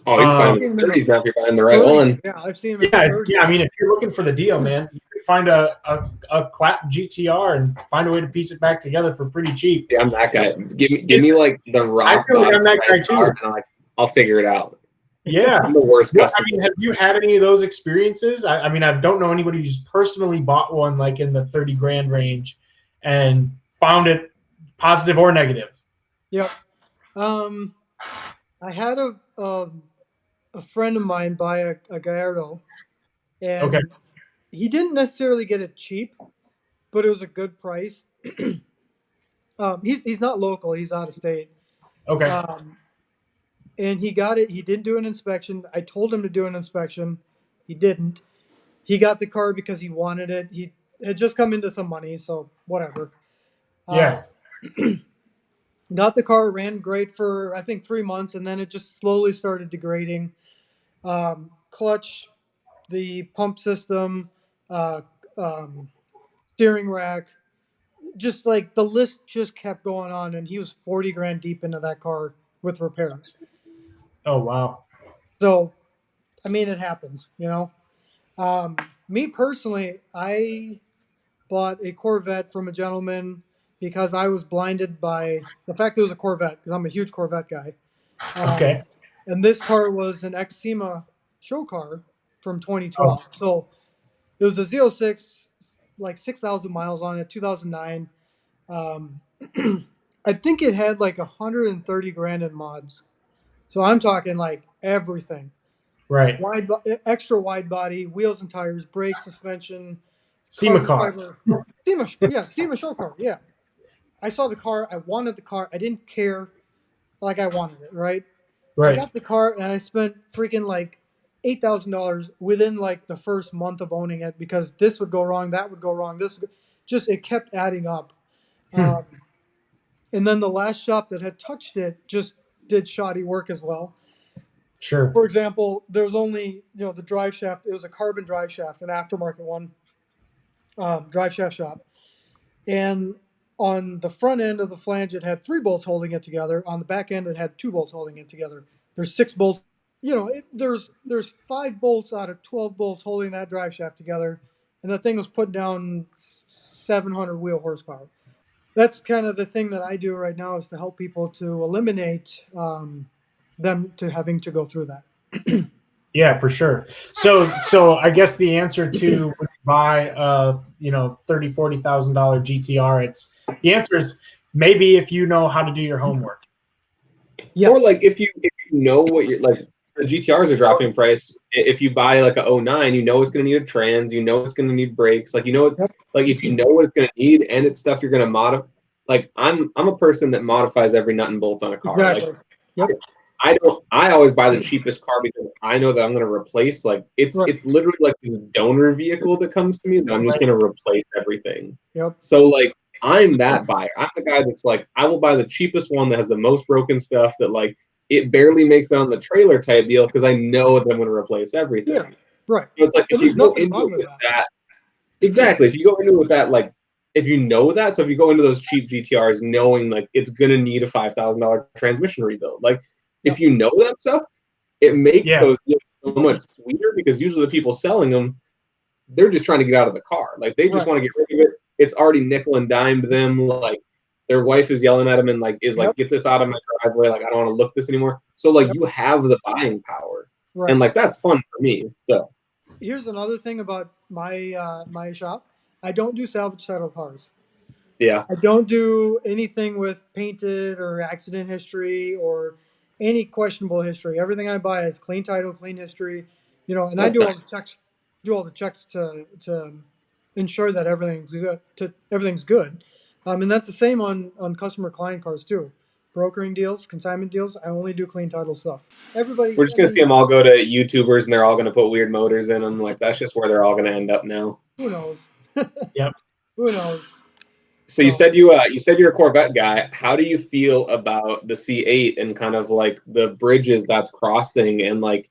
Oh, you can find them in the 30s now if you're buying the right 30. one. Yeah, I've seen them. Yeah, I mean, if you're looking for the deal, man, you can find a clap GTR and find a way to piece it back together for pretty cheap. Yeah, I'm that guy. Give me like the rock bottom. I'm that guy too. And I'll figure it out. Yeah, I'm the worst customer. I mean, have you had any of those experiences? I mean, I don't know anybody who's personally bought one like in the 30 grand range and found it positive or negative. Yep. I had a friend of mine buy a Gallardo, and he didn't necessarily get it cheap, but it was a good price. He's not local; he's out of state. Okay. And he got it. He didn't do an inspection. I told him to do an inspection. He didn't. He got the car because he wanted it. He had just come into some money, so whatever. Yeah. Got the car, ran great for I think 3 months, and then it just slowly started degrading. Clutch, the pump system, steering rack, just like the list just kept going on, and he was 40 grand deep into that car with repairs. Oh wow. So, I mean, it happens, Me personally, I bought a Corvette from a gentleman because I was blinded by the fact that it was a Corvette, because I'm a huge Corvette guy. Okay. And this car was an ex-SEMA show car from 2012. So it was a Z06, like 6,000 miles on it, 2009. I think it had like 130 grand in mods. So I'm talking like everything. Right. Extra wide body, wheels and tires, brakes, suspension. SEMA car. SEMA show car. Yeah. I saw the car. I wanted the car. I didn't care. Like I wanted it, right? Right. I got the car and I spent freaking like $8,000 within like the first month of owning it because this would go wrong, that would go wrong. It kept adding up. And then the last shop that had touched it just did shoddy work as well. Sure. For example, there was only, the drive shaft. It was a carbon drive shaft, an aftermarket one, drive shaft shop. And on the front end of the flange, it had 3 bolts holding it together. On the back end, it had 2 bolts holding it together. There's 6 bolts. There's 5 bolts out of 12 bolts holding that drive shaft together, and the thing was put down 700 wheel horsepower. That's kind of the thing that I do right now is to help people to eliminate them to having to go through that. Yeah, for sure. So I guess the answer to when you buy a $30,000-$40,000 GTR, the answer is maybe if you know how to do your homework. Yes. Or like if you know what you're like, the GTRs are dropping in price. If you buy like a 09, you know it's going to need a trans, you know it's going to need brakes. Like like if you know what it's going to need and it's stuff you're going to modify. Like I'm a person that modifies every nut and bolt on a car. Exactly. Like, I always buy the cheapest car because I know that I'm going to replace, like, it's literally like this donor vehicle that comes to me that I'm just going to replace everything. Yep. So like I'm that buyer. I'm the guy that's like, I will buy the cheapest one that has the most broken stuff that like it barely makes it on the trailer type deal because I know that I'm going to replace everything. Yeah. Right. So it's like if you go into it with that, exactly. If you go into it with that, like if you know that, so if you go into those cheap GTRs knowing like it's going to need a $5,000 transmission rebuild, like if you know that stuff, it makes those deals so much sweeter because usually the people selling them, they're just trying to get out of the car. Like they just want to get rid of it. It's already nickel and dimed them. Like their wife is yelling at them and like is like, get this out of my driveway. Like I don't want to look this anymore. So like you have the buying power, and like that's fun for me. So here's another thing about my my shop. I don't do salvage title cars. Yeah. I don't do anything with painted or accident history or any questionable history. Everything I buy is clean title, clean history, and that's I do all the checks to ensure that everything's good. And that's the same on customer client cars too. brokering deals, consignment deals. I only do clean title stuff. Everybody, We're just gonna see them all go to YouTubers, and they're all gonna put weird motors in them. Like that's just where they're all gonna end up now. Who knows? Yep. Who knows? So you said you said you're a Corvette guy. How do you feel about the C8 and kind of like the bridges that's crossing? And like,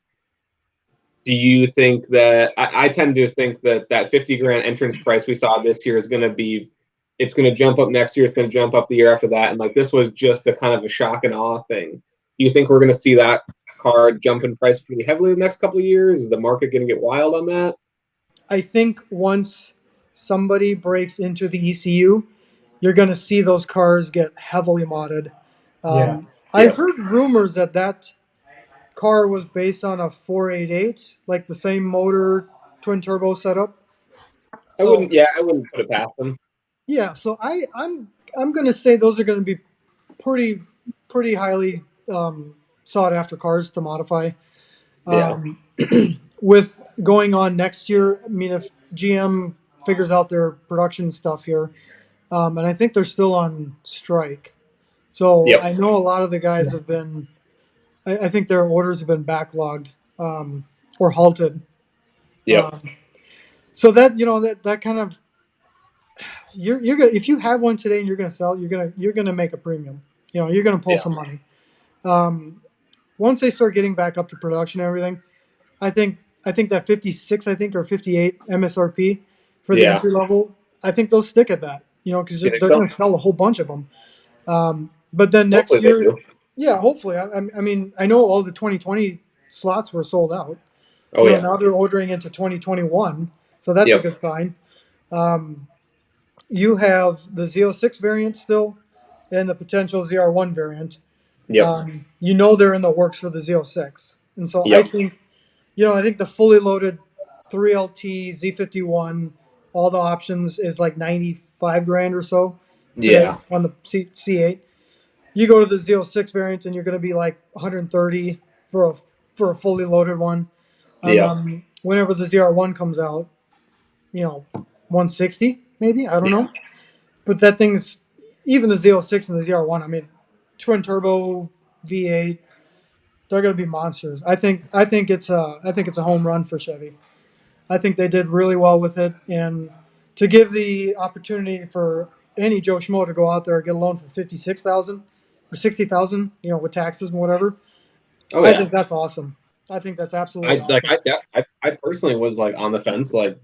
do you think that I tend to think that that 50 grand entrance price we saw this year is going to be, it's going to jump up next year. It's going to jump up the year after that. And like this was just a kind of a shock and awe thing. Do you think we're going to see that car jump in price pretty heavily the next couple of years? Is the market going to get wild on that? I think once somebody breaks into the ECU, you're going to see those cars get heavily modded. Yeah. I heard rumors that that car was based on a 488, like the same motor, twin turbo setup. I wouldn't put it past them. Yeah, so I'm going to say those are going to be pretty highly sought after cars to modify. With going on next year, I mean, if GM figures out their production stuff here, and I think they're still on strike. So I know a lot of the guys have been, I think their orders have been backlogged or halted. So that, that kind of, you're gonna, if you have one today and you're gonna sell it, you're gonna make a premium. You're gonna pull some money. Once they start getting back up to production and everything, I think that 56, or 58 MSRP for the entry level, I think they'll stick at that. Because they're going to sell a whole bunch of them. But then next year, hopefully. I mean, I know all the 2020 slots were sold out. Now they're ordering into 2021, so that's a good sign. You have the Z06 variant still, and the potential ZR1 variant. They're in the works for the Z06, and so I think, I think the fully loaded 3LT Z51, all the options is like 95 grand or so today on the C8. You go to the Z06 variant and you're going to be like 130 for a fully loaded one. Whenever the ZR1 comes out, 160 maybe, I don't know. But that thing's, even the Z06 and the ZR1, I mean, twin turbo V8, they're going to be monsters. I think it's a home run for Chevy. I think they did really well with it, and to give the opportunity for any Joe Schmo to go out there and get a loan for 56,000 or 60,000, with taxes and whatever. I think that's awesome. I think that's absolutely awesome. I personally was like on the fence, like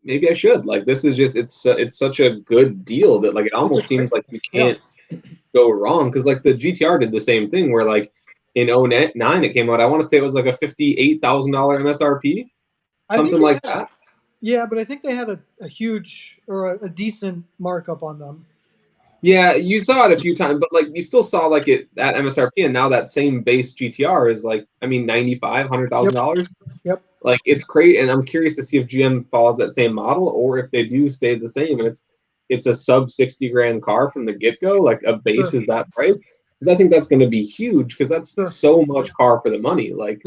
maybe I should. Like this is just it's such a good deal that like it almost seems like you can't go wrong, because like the GTR did the same thing where like in 09 it came out. I want to say it was like a $58,000 MSRP, something like that. Yeah, but I think they had a huge or a decent markup on them. Yeah, you saw it a few times, but like you still saw like it that MSRP, and now that same base GTR is like, I mean, $100,000. Yep. Like it's great, and I'm curious to see if GM follows that same model or if they do stay the same, and it's a sub 60 grand car from the get go, like a base is that price. Because I think that's going to be huge, because that's so much car for the money. Like,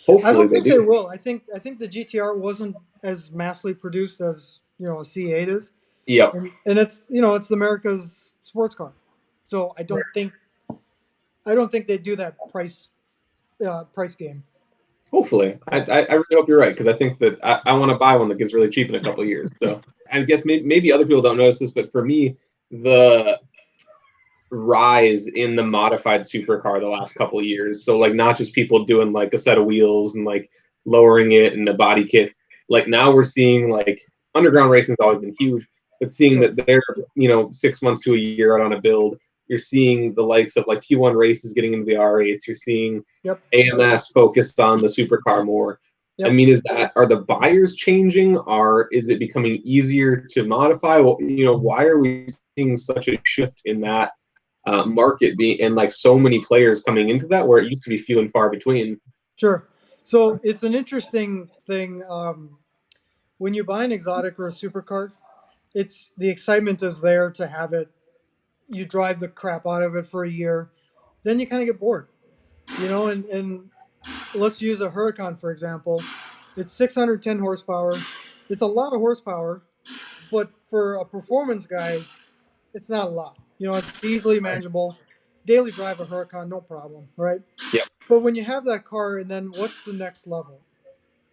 hopefully I don't think they will. I think the GTR wasn't as massively produced as a C8 is. And it's it's America's sports car, so I don't think they do that price game. Hopefully, I really hope you're right, because I think that I want to buy one that gets really cheap in a couple of years. So I guess maybe other people don't notice this, but for me, the rise in the modified supercar the last couple of years, so like not just people doing like a set of wheels and like lowering it and a body kit, like now we're seeing like underground racing's always been huge, but seeing that they're 6 months to a year out on a build. You're seeing the likes of like T1 races getting into the R8s. You're seeing AMS focused on the supercar more. I mean, are the buyers changing? Is it becoming easier to modify? Well, why are we seeing such a shift in that market being, and like so many players coming into that where it used to be few and far between? Sure. So it's an interesting thing. When you buy an exotic or a supercar, the excitement is there to have it. You drive the crap out of it for a year, then you kind of get bored, and let's use a Huracan, for example. It's 610 horsepower. It's a lot of horsepower, but for a performance guy, it's not a lot. It's easily manageable. daily drive a Huracan, no problem, right? Yep. But when you have that car, and then what's the next level?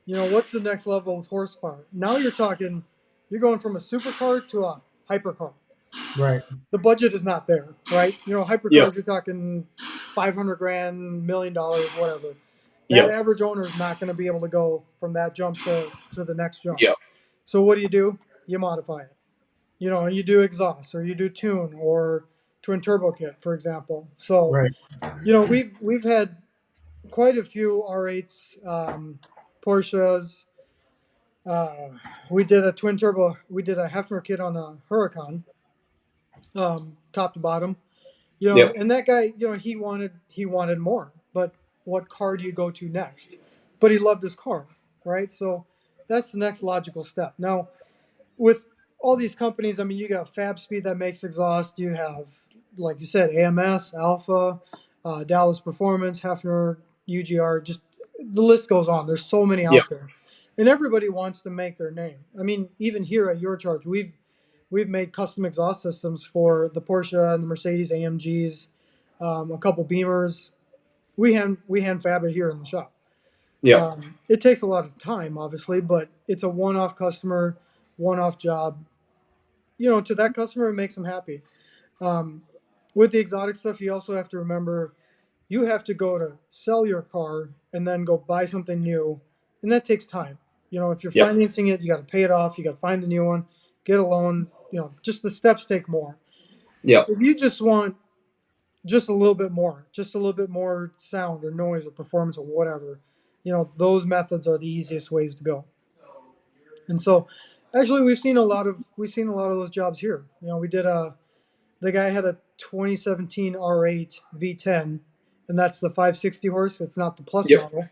What's the next level of horsepower? Now you're talking, you're going from a supercar to a hypercar. Right. The budget is not there, right? Hypercars, Yep. you're talking 500 grand, $1 million, whatever. That Yep. average owner is not going to be able to go from that jump to the next jump. Yep. So what do? You modify it. You do exhaust, or you do tune, or twin turbo kit, for example. So, Right. we've had quite a few R8s, Porsches. We did a twin turbo. We did a Hefner kit on a Huracan, top to bottom. Yep. And that guy, he wanted more. But what car do you go to next? But he loved his car, right? So that's the next logical step. Now, with all these companies, I mean, you got Fab Speed that makes exhaust. You have, like you said, AMS, Alpha, Dallas Performance, Hefner, UGR. Just the list goes on. There's so many Yep. out there, and everybody wants to make their name. I mean, even here at Your Charge, we've made custom exhaust systems for the Porsche and the Mercedes AMGs, a couple Beamers. We hand fab it here in the shop. Yep. It takes a lot of time, obviously, but it's a one-off customer, one-off job. To that customer, it makes them happy. Um, with the exotic stuff, you also have to remember you have to go to sell your car and then go buy something new, and that takes time. If you're Yep. financing it, you got to pay it off. You got to find a new one, get a loan. Just the steps take more. Yep. If you just want just a little bit more sound or noise or performance or whatever, those methods are the easiest ways to go. And so, actually, we've seen a lot of those jobs here. We did the guy had a 2017 R8 V10, and that's the 560 horse. It's not the plus Yep. model.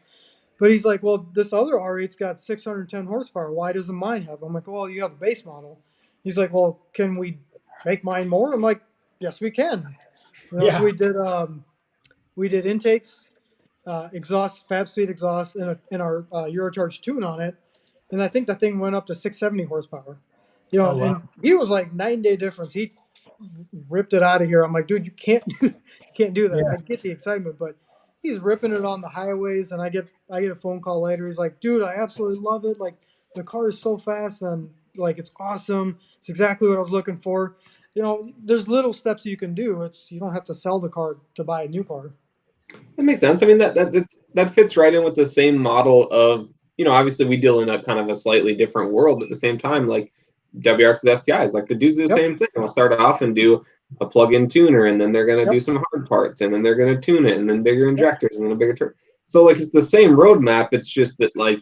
But he's like, well, this other R8's got 610 horsepower. Why doesn't mine have? I'm like, well, you have the base model. He's like, well, can we make mine more? I'm like, yes, we can. Yeah. So we did intakes, exhaust, Fab Speed exhaust, in our Eurocharge tune on it, and I think the thing went up to 670 horsepower. Oh, wow. And he was like 9-day difference. He ripped it out of here. I'm like, dude, you can't do that. Yeah. I get the excitement, but he's ripping it on the highways, and I get a phone call later. He's like, dude, I absolutely love it. Like, the car is so fast, and like, it's awesome. It's exactly what I was looking for. There's little steps you can do. You don't have to sell the car to buy a new car. That makes sense. I mean, that fits right in with the same model of, obviously we deal in a kind of a slightly different world, but at the same time, like WRX's STIs, like the dudes do the Yep. same thing. They'll start off and do a plug-in tuner, and then they're going to Yep. do some hard parts, and then they're going to tune it, and then bigger injectors, and then a bigger turn. So like it's the same roadmap. It's just that like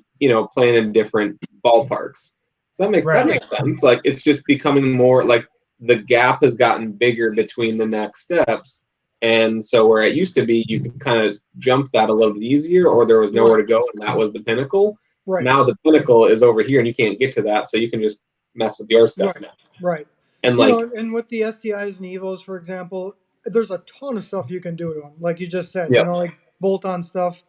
playing in different ballparks. So that makes sense. Like it's just becoming more like the gap has gotten bigger between the next steps. And so where it used to be, you could kind of jump that a little bit easier, or there was nowhere to go, and that was the pinnacle. Right. Now the pinnacle is over here, and you can't get to that, so you can just mess with your stuff now. Right. And and with the STIs and Evos, for example, there's a ton of stuff you can do to them. Like you just said, Yep. like bolt-on stuff,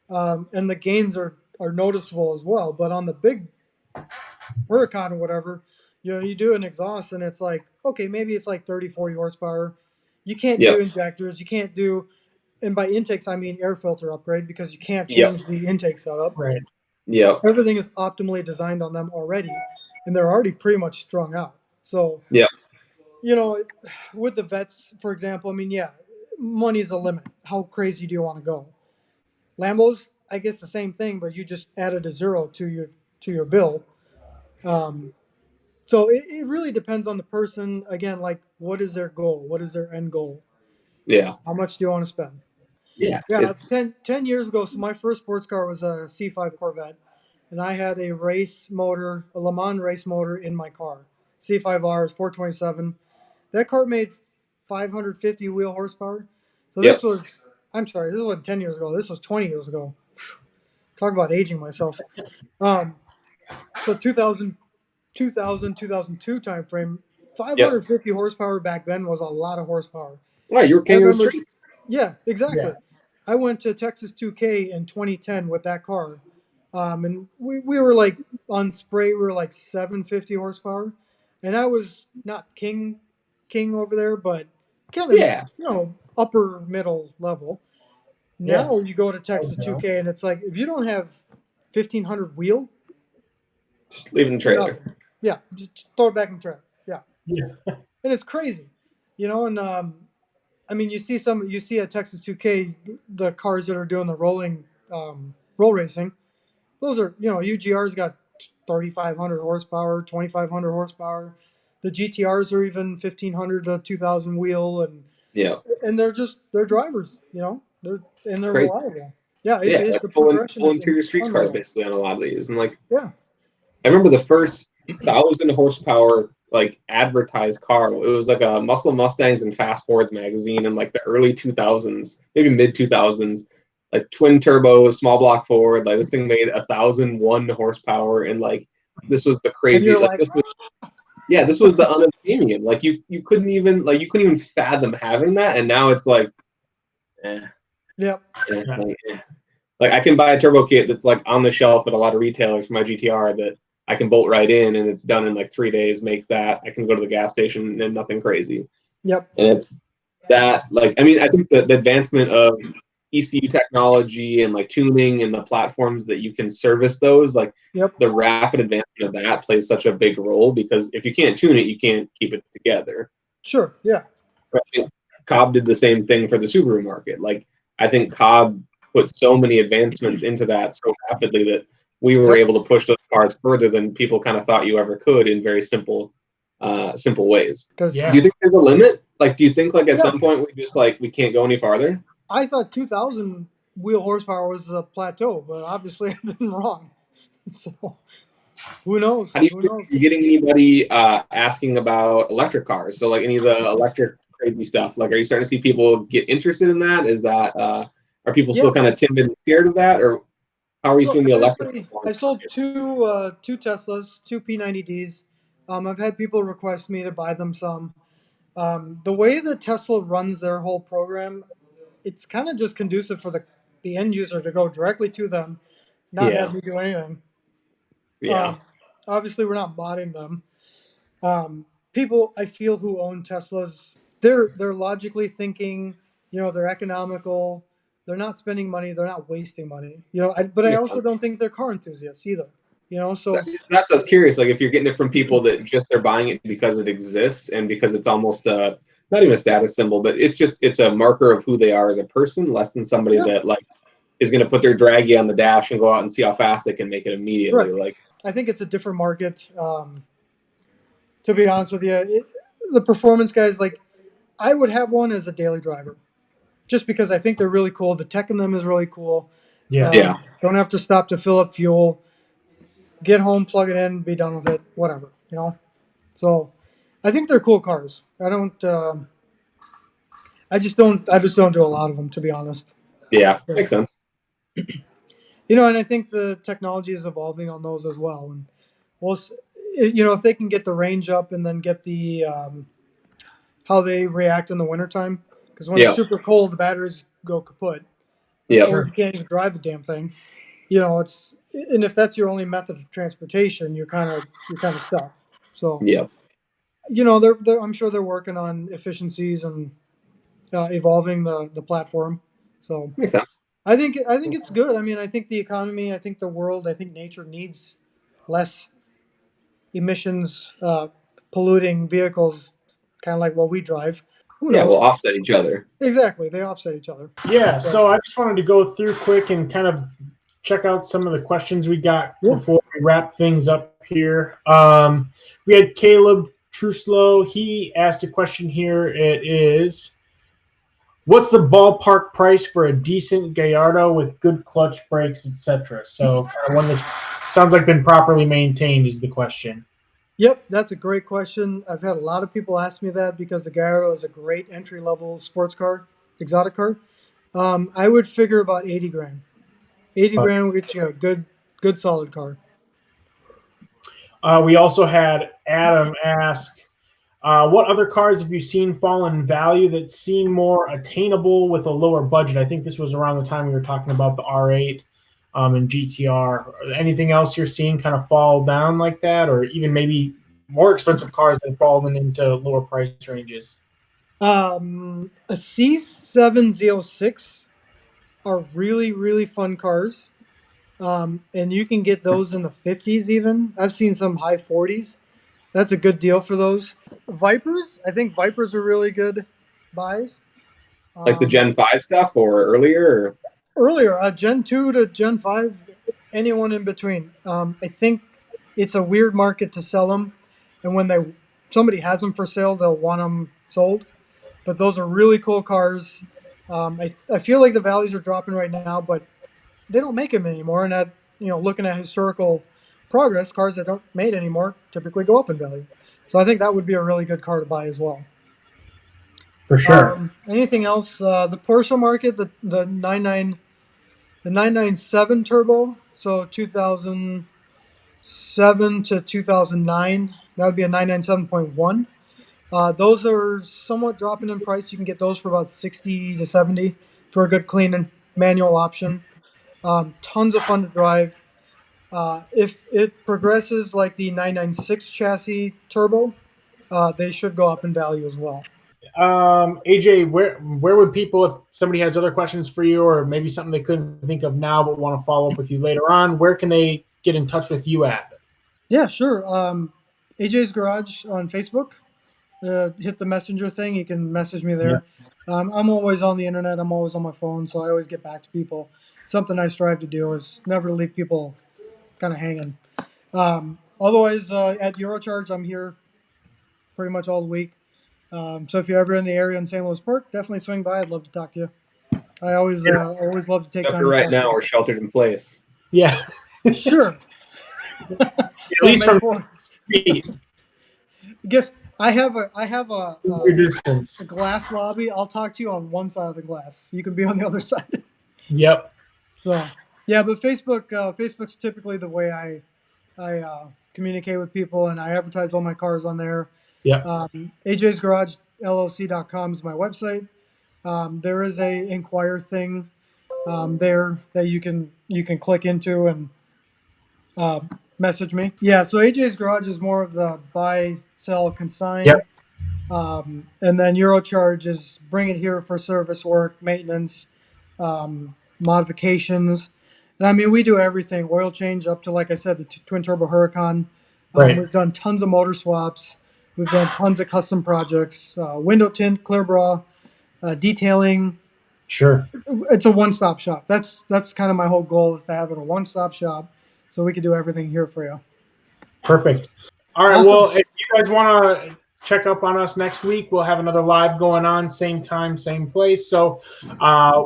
and the gains are noticeable as well. But on the big Huracan or whatever, you do an exhaust, and it's like, okay, maybe it's like 30, 40 horsepower. You can't Yep. do injectors. You can't do, and by intakes, I mean air filter upgrade, because you can't Yep. change the intake setup. Right. Yep. Everything is optimally designed on them already, and they're already pretty much strung out. So, Yep. with the vets, for example, I mean, yeah, money's a limit. How crazy do you want to go? Lambos, I guess the same thing, but you just added a zero to your bill. So it really depends on the person. Again, like, what is their goal? What is their end goal? Yeah. How much do you want to spend? Yeah. Yeah, It's 10 years ago, so my first sports car was a C5 Corvette, and I had a race motor, a Le Mans race motor in my car. C5R is 427. That car made 550 wheel horsepower. So Yep. I'm sorry, this wasn't 10 years ago. This was 20 years ago. Talk about aging myself. So 2002 time frame, 550 horsepower back then was a lot of horsepower. Right, you were I king of the remember, streets. yeah, exactly. Yeah. I went to Texas 2K in 2010 with that car, and we were like on spray. We were like 750 horsepower, and I was not king over there, but kind of, Yeah. upper middle level. Now you go to Texas 2K and it's like, if you don't have 1,500 wheel, just leave it in the trailer. nothing. Yeah, just throw it back in the trailer. Yeah. Yeah. And it's crazy, and I mean, you see at Texas 2K the cars that are doing the roll racing. Those are, UGR's got 3,500 horsepower, 2,500 horsepower. The GTRs are even 1,500 to 2,000 wheel, and they're drivers, they're crazy. reliable. Yeah, Like the full progression is interior street cars unreal. basically on a lot of these, and like Yeah. I remember the first 1,000 horsepower like advertised car. It was like a Muscle Mustangs and Fast Forwards magazine in like the early 2000s, maybe mid 2000s. Like twin turbo, small block Ford. Like this thing made 1,001 horsepower, and like this was the crazy. Like this was, this was the unobtainium. Like you couldn't even fathom having that, and now it's like, Yep. Like I can buy a turbo kit that's like on the shelf at a lot of retailers for my GTR that I can bolt right in, and it's done in like 3 days. Makes that I can go to the gas station and nothing crazy. Yep. And it's that, like, I mean, I think the advancement of ECU technology and like tuning and the platforms that you can service those, like the rapid advancement of that plays such a big role, because if you can't tune it, you can't keep it together. Sure. Yeah. Right? Cobb did the same thing for the Subaru market. Like I think Cobb put so many advancements into that so rapidly that we were able to push those cars further than people kind of thought you ever could in very simple ways. Do you think there's a limit? Like, do you think like at some point we just like we can't go any farther? I thought 2,000 wheel horsepower was a plateau, but obviously I've been wrong. So who knows? How do you think you're getting anybody asking about electric cars? So like any of the electric crazy stuff, like are you starting to see people get interested in that? Is that are people still kind of timid and scared of that, or how are you seeing the electric? I sold two Teslas, two P90Ds. I've had people request me to buy them some. The way that Tesla runs their whole program, it's kind of just conducive for the end user to go directly to them, not have me do anything. Obviously, we're not modding them. People I feel who own Teslas, they're logically thinking, they're economical, they're not spending money, they're not wasting money, but I also don't think they're car enthusiasts either, so that's I was curious, like if you're getting it from people that just they're buying it because it exists and because it's almost not even a status symbol, but it's a marker of who they are as a person, less than somebody that like is going to put their draggy on the dash and go out and see how fast they can make it immediately. Like I think it's a different market. To be honest with you, the performance guys, like I would have one as a daily driver, just because I think they're really cool. The tech in them is really cool. Don't have to stop to fill up fuel. Get home, plug it in, be done with it. Whatever, So, I think they're cool cars. I don't. I just don't do a lot of them, to be honest. Yeah, makes sense. And I think the technology is evolving on those as well. And we'll, if they can get the range up and then get the how they react in the wintertime, because when it's super cold, the batteries go kaput. Or you can't even drive the damn thing. It's, and if that's your only method of transportation, you're kind of stuck. So I'm sure they're working on efficiencies and evolving the platform. So makes sense. I think it's good. I mean, I think the economy, I think the world, I think nature needs less emissions, polluting vehicles, kind of like what we drive. Who knows? We'll offset each other. Exactly, they offset each other. Yeah. So I just wanted to go through quick and kind of check out some of the questions we got before we wrap things up here. We had Caleb Truslow. He asked a question here. It is, what's the ballpark price for a decent Gallardo with good clutch brakes, etc.? So kind of one that sounds like been properly maintained is the question. Yep, that's a great question. I've had a lot of people ask me that because the Gallardo is a great entry-level sports car, exotic car. I would figure about 80 grand. 80 grand will get you a good solid car. We also had Adam ask, what other cars have you seen fall in value that seem more attainable with a lower budget? I think this was around the time we were talking about the R8 and GTR. Anything else you're seeing kind of fall down like that, or even maybe more expensive cars that have fallen into lower price ranges? A C7Z06 are really, really fun cars. And you can get those in the 50s even. I've seen some high 40s. That's a good deal for those. Vipers, I think Vipers are really good buys. Like the Gen 5 stuff or earlier? Earlier, Gen 2 to Gen 5, anyone in between. I think it's a weird market to sell them. And when somebody has them for sale, they'll want them sold. But those are really cool cars. I feel like the values are dropping right now, but they don't make them anymore. And looking at historical progress, cars that don't made anymore typically go up in value. So I think that would be a really good car to buy as well. For sure. Anything else? The Porsche market, the 997 turbo, so 2007 to 2009, that would be a 997.1. Those are somewhat dropping in price. You can get those for about 60 to 70 for a good clean and manual option. Tons of fun to drive. If it progresses like the 996 chassis turbo, they should go up in value as well. AJ, where would people, if somebody has other questions for you or maybe something they couldn't think of now but want to follow up with you later on, where can they get in touch with you at? Yeah, sure. AJ's Garage on Facebook. Hit the messenger thing. You can message me there. Yeah. I'm always on the internet. I'm always on my phone, so I always get back to people. Something I strive to do is never leave people kind of hanging. Otherwise, at Eurocharge, I'm here pretty much all the week. So if you're ever in the area in St. Louis Park, definitely swing by. I'd love to talk to you. I always love to take time. Right now, we're sheltered in place. Yeah. Sure. At least from I guess I have a glass lobby. I'll talk to you on one side of the glass. You can be on the other side. Yep. So yeah, but Facebook's typically the way I communicate with people, and I advertise all my cars on there. Yeah. AJ's Garage LLC.com is my website. There is a inquire thing there that you can click into and message me. Yeah, so AJ's Garage is more of the buy, sell, consign. Yep. And then Eurocharge is bring it here for service work, maintenance, modifications. And I mean, we do everything. Oil change up to, like I said, the twin turbo Huracan. Right. We've done tons of motor swaps. We've done tons of custom projects, window tint, clear bra, detailing. Sure. It's a one-stop shop. That's kind of my whole goal, is to have it a one-stop shop so we can do everything here for you. Perfect. All right. Awesome. Well, if you guys want to check up on us next week, we'll have another live going on, same time, same place. So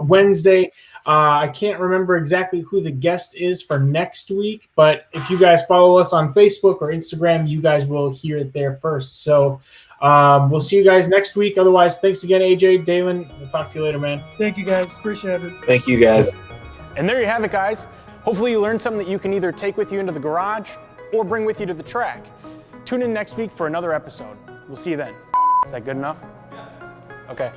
Wednesday, I can't remember exactly who the guest is for next week, but if you guys follow us on Facebook or Instagram, you guys will hear it there first. So we'll see you guys next week. Otherwise, thanks again, AJ, Dalen. We'll talk to you later, man. Thank you, guys. Appreciate it. Thank you, guys. And there you have it, guys. Hopefully you learned something that you can either take with you into the garage or bring with you to the track. Tune in next week for another episode. We'll see you then. Is that good enough? Yeah. Okay.